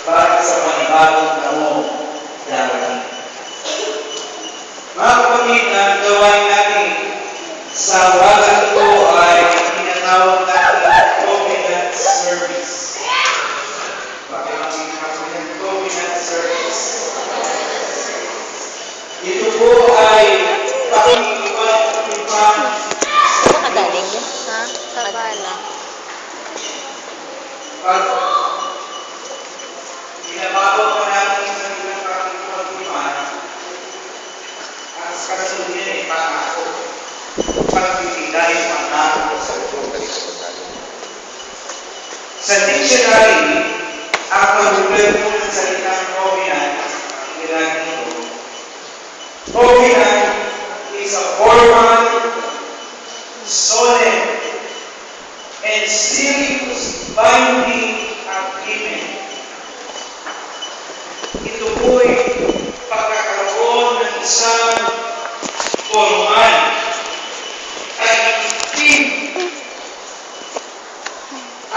para sa panibagong taong darating. Mga kapatid, ang gawain natin sa umagang ito ay tinatawag natin covenant service. Pakipagpapagin covenant service. Ito po ay pakipagpapagin. Nakadaling yun? Ha? Sa bala. Pag binabago pa natin sa ilang pakipagpapagin, ang kasunod niya ay pangako. Pagbibigay pangako sa sa dictionary, ang pagbubulan po ng salitang covenant, ilan ito. Covenant is a formal, solemn, and serious binding agreement. Ito po'y pagkakaroon ng isang formal at active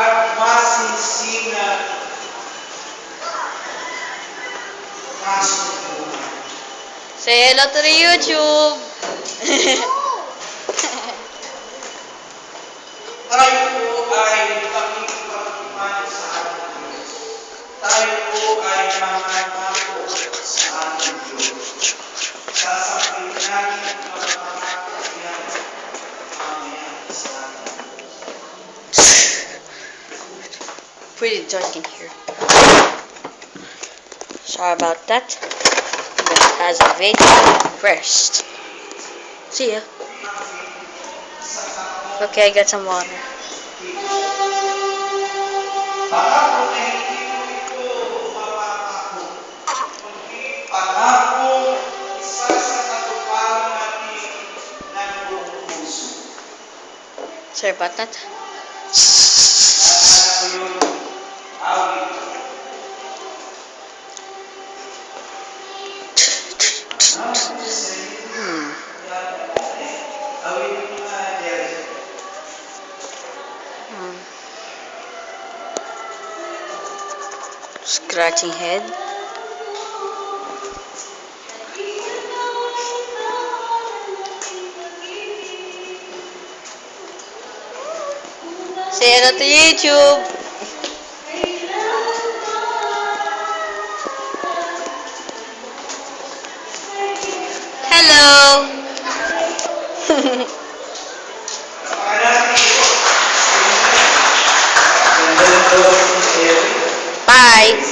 at masinsinang kasunduan. Say hello to the YouTube! Tayo po ay pakikipagpapagin sa ating Diyos. Tayo po ay mamamako sa ating Diyos. Sasabihin natin ang pagpapakasyan mamaya sa ating Diyos. Pretty dark in here. Sorry about that. But as a video first. See ya. Okay, I got some water. Pangako na hindi mo ito mapapako. Kundi pangako isa sa katuparan natin ng buong puso. Sorry about that. Naalala ko yung awit. Awit yung Jerry. Scratching head. Say hello to YouTube. Hello. Bye.